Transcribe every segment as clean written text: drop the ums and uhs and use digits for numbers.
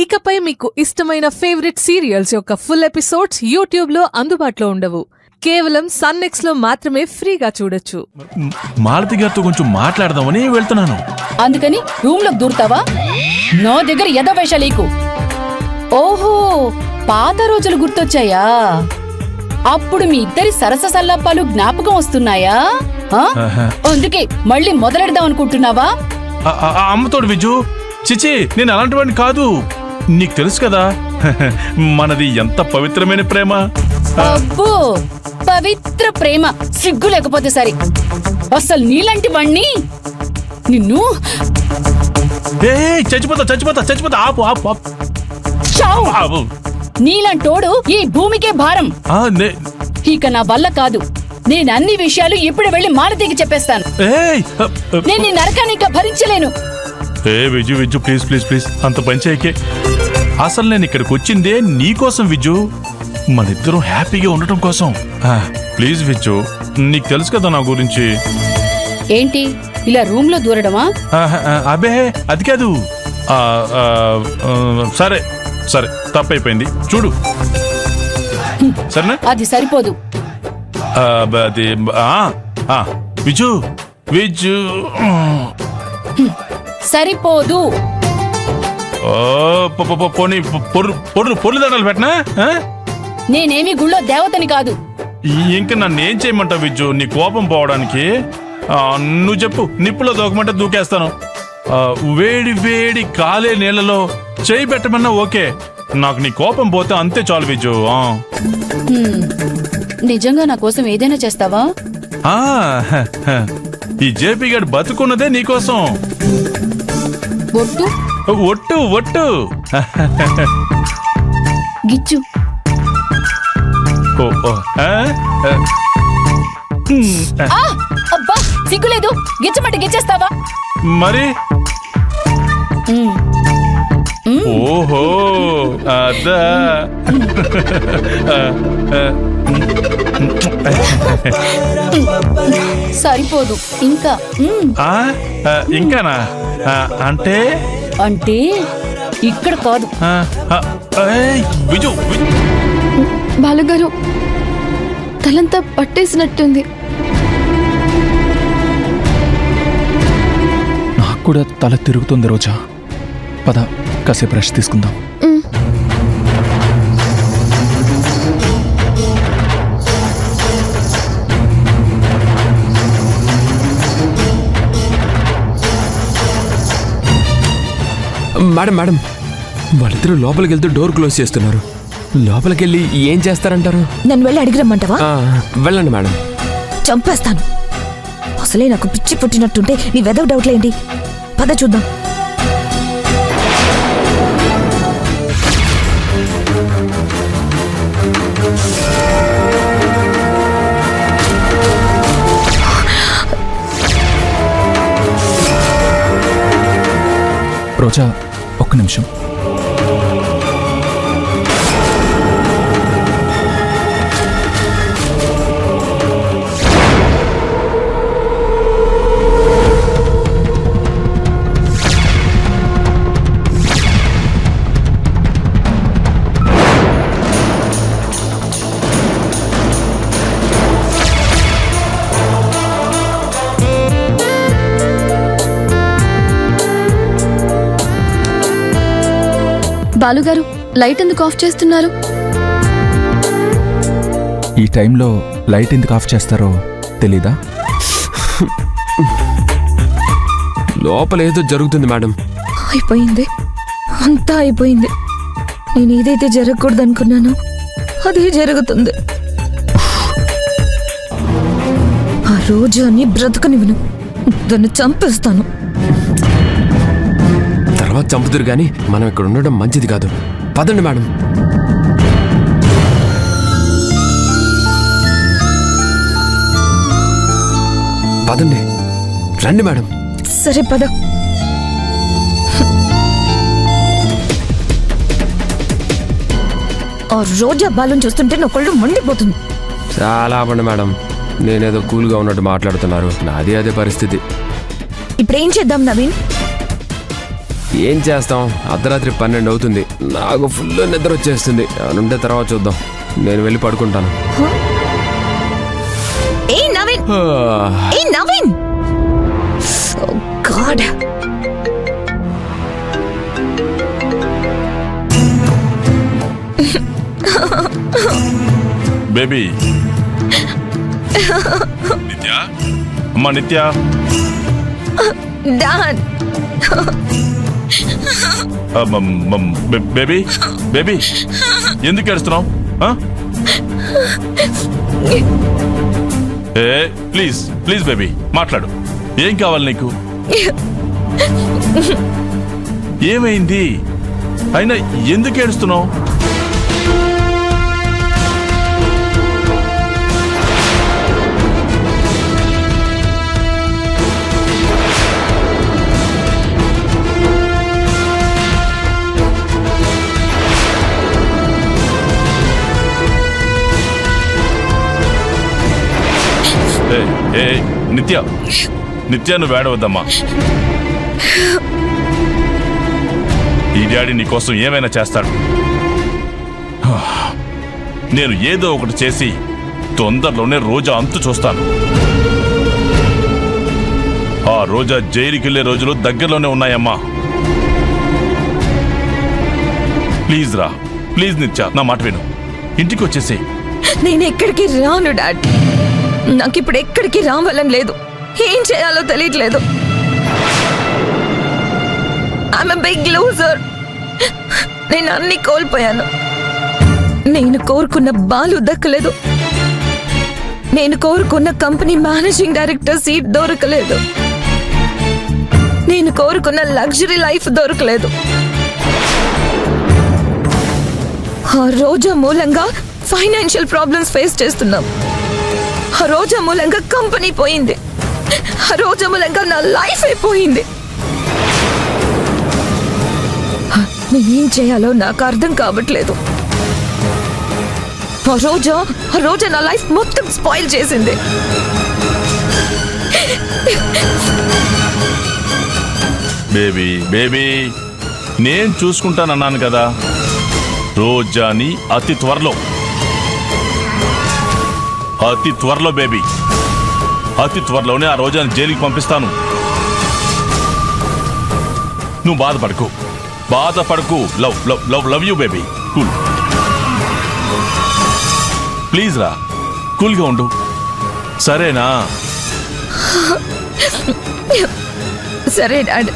ఇకపై మీకు ఇష్టమైన ఫేవరెట్ సీరియల్స్ యొక్క ఫుల్ ఎపిసోడ్స్ యూట్యూబ్ లో అందుబాటులో ఉండవు. కేవలం సన్నెక్స్ లో మాత్రమే ఫ్రీగా చూడొచ్చు. మాలతి గారితో కొంచెం మాట్లాడదామని వెళ్తున్నాను. అందుకని రూమ్ లోకి దూరుతావా? నా దగ్గర ఎదవేషాలీకు. ఓహో, పాత రోజులు గుర్తొచ్చాయా? అప్పుడు మీ ఇద్దరి సరస సల్లాపాలు జ్ఞాపకం వస్తున్నాయా? అందుకే మళ్ళీ మొదలెడదాం అనుకుంటున్నావా? అమ్మతోడు విజు, చిచి, నేను అలాంటి వాడిని కాదు. నీకు తెలుసు కదా మనది ఎంత పవిత్రమైన ప్రేమ. అబ్బో, పవిత్ర ప్రేమ సిగ్గు లేకపోతే సరే. అసలు నీలాంటి వాణ్ణి నిన్ను చచ్చిపోతా. ఆపు. చావు. నీలాంటోడు ఈ భూమికే భారం. ఇక నా వల్ల కాదు. నేను అన్ని విషయాలు ఇప్పుడు వెళ్లి మాలతికి చెప్పేస్తాను. నేను నీ నరకాన్ని భరించలేను. విజు ప్లీజ్ అంత పంచాయికే. అసలు నేను ఇక్కడికి వచ్చిందే నీకోసం విజు, మనిద్దరం హ్యాపీగా ఉండటం కోసం. ప్లీజ్ విజు, నీకు తెలుసు కదా నా గురించి. ఏంటి ఇలా రూమ్ లో దూరడమా? అబే అది కాదు. సరే తప్పైపోయింది, చూడు. సరేనా? అది సరిపోదు. అది విజు సరిపోదు. పోనీ పొర్లు దండాలు పెట్టనా? నేనేమి గుళ్ళో దేవతని కాదు. ఇంకా నన్నేం చేయమంటావు విజు నీ కోపం పోవడానికి? నువ్వు చెప్పు, నిప్పులో దూకమంటే దూకేస్తాను. వేడి కాలే నీళ్ళలో చేయి పెట్టమన్నా ఓకే. నాకు నీ కోపం పోతే అంతే చాలు విజు. నిజంగా నా కోసం ఏదైనా చేస్తావా? ఈ జేపీ గారు బతుకున్నదే నీకోసం. ఒట్టు గిచ్చు. అబ్బా, సిగ్గులేదు. గిచ్చమంటే గిచ్చేస్తావా మరి? ఓహో అదా. సరిపోదు ఇంకా. ఇంకానా? అంటే ఇక్కడ కాదు. విజు బాలుగారు, తలంతా పట్టేసినట్టుంది. నాకు కూడా తల తిరుగుతుంది రోజా. పద కాసేపు రెస్ట్ తీసుకుందాం. మేడం, వాళ్ళిద్దరూ లోపలికి వెళ్తూ డోర్ క్లోజ్ చేస్తున్నారు. లోపలికి వెళ్ళి ఏం చేస్తారంటారు? నన్ను వెళ్ళి అడిగిరమ్మంటావా? వెళ్ళండి మేడం. చంపేస్తాను. అసలే నాకు పిచ్చి పుట్టినట్టుంటే నీ వెదవ డౌట్లేంటి? పద చూద్దాం. రోజా, ఒక్క నిమిషం. బాలుగారు, లైట్ ఎందుకు ఆఫ్ చేస్తున్నారు? ఈ టైంలో లైట్ ఎందుకు ఆఫ్ చేస్తారో తెలీదా? లోపల ఏదో జరుగుతుంది మేడం. అయిపోయింది, అంతా అయిపోయింది. నేను ఏదైతే జరగకూడదు అనుకున్నానో అదే జరుగుతుంది. ఆ రోజు అని బ్రతకనివ్వను, దాన్ని చంపేస్తాను. తర్వాత చంపుతురు గాని మనం ఇక్కడ ఉండడం మంచిది కాదు. పదండి మేడం. పదండి, రండి మేడం. సరే పద. ఆ రోజా బాలను చూస్తుంటే నా కళ్ళు మండిపోతుంది. చాలా అవ్వండి మేడం. నేనేదో కూల్గా ఉన్నట్టు మాట్లాడుతున్నారు. నాది అదే పరిస్థితి. ఇప్పుడేం చేద్దాం నవీన్? ఏం చేస్తాం, అర్ధరాత్రి 12 అవుతుంది. నాకు ఫుల్ నిద్ర వచ్చేస్తుంది. అనుంటే తర్వాత చూద్దాం. నేను వెళ్ళి పడుకుంటాను. ఏ నవీన్ ఓ గాడ్. బేబీ నిత్య, అమ్మా నిత్య. డాడ్ బేబీ బేబీ ఎందుకు ఏడుస్తున్నావు? ఏ ప్లీజ్ ప్లీజ్ బేబీ మాట్లాడు. ఏం కావాలి నీకు? ఏమైంది? అయినా ఎందుకు ఏడుస్తున్నావు? ఏ నిత్య, నిత్య నువ్వు వేడవద్దమ్మా. ఈ డాడీ నీకోసం ఏమైనా చేస్తాడు. నేను ఏదో ఒకటి చేసి తొందరలోనే రోజా అంతు చూస్తాను. ఆ రోజా జైలుకి వెళ్ళే రోజులు దగ్గరలోనే ఉన్నాయమ్మా. ప్లీజ్ రా, ప్లీజ్ నిత్య, నా మాట విను. ఇంటికి వచ్చేసి. నేను ఎక్కడికి రాను డాడ్. నాకు ఇప్పుడు ఎక్కడికి రావాలని లేదు. ఏం చేయాలో తెలియట్లేదు. I'm a big loser. నేను అన్ని కోల్పోయాను. నేను కోరుకున్న బాలు దక్కలేదు. నేను కోరుకున్న కంపెనీ మేనేజింగ్ డైరెక్టర్ సీట్ దొరకలేదు. నేను కోరుకున్న లగ్జరీ లైఫ్ దొరకలేదు. ఆ రోజా మూలంగా ఫైనాన్షియల్ ప్రాబ్లమ్స్ ఫేస్ చేస్తున్నాం. ఆ రోజా మూలంగా కంపెనీ పోయింది. ఆ రోజా మూలంగా నా లైఫ్ అయిపోయింది. నేనేం చేయాలో నాకు అర్థం కావట్లేదు. ఆ రోజా నా లైఫ్ మొత్తం స్పాయిల్ చేసింది. బేబీ బేబీ నేను చూసుకుంటానన్నాను కదా. రోజాని అతి త్వరలో బేబీ, అతి త్వరలోనే ఆ రోజాని జైలుకి పంపిస్తాను. నువ్వు బాధపడకు. Love love love love you baby. Cool, please రా, కూల్గా ఉండు, సరేనా? సరే డాడ్.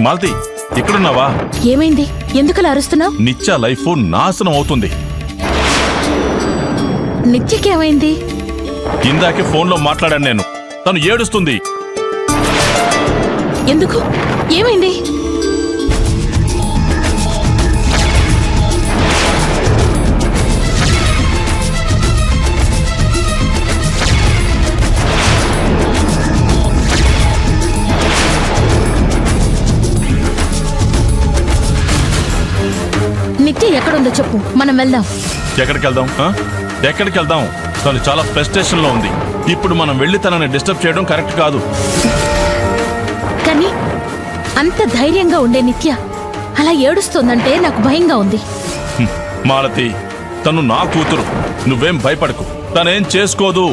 మాల్తీ ఇక్కడున్నావా? ఏమైంది? ఎందుకలా అరుస్తున్నావు? నిత్య లైఫ్ నాశనం అవుతుంది. నిత్యకేమైంది? ఇందాకే ఫోన్లో మాట్లాడాను నేను. తను ఏడుస్తుంది. ఎందుకు? ఏమైంది? నిత్య ఎక్కడుందో చెప్పు, మనం వెళ్దాం. ఎక్కడికి వెళ్దాం? తను చాలా ఫ్రస్ట్రేషన్ లో ఉంది. ఇప్పుడు మనం వెళ్ళి తనని డిస్టర్బ్ చేయడం కరెక్ట్ కాదు. కానీ అంత ధైర్యంగా ఉండే నిత్య అలా ఏడుస్తోందంటే నాకు భయంగా ఉంది. మాలతి, తను నా కూతురు. నువ్వేం భయపడకు, తనేం చేసుకోదు.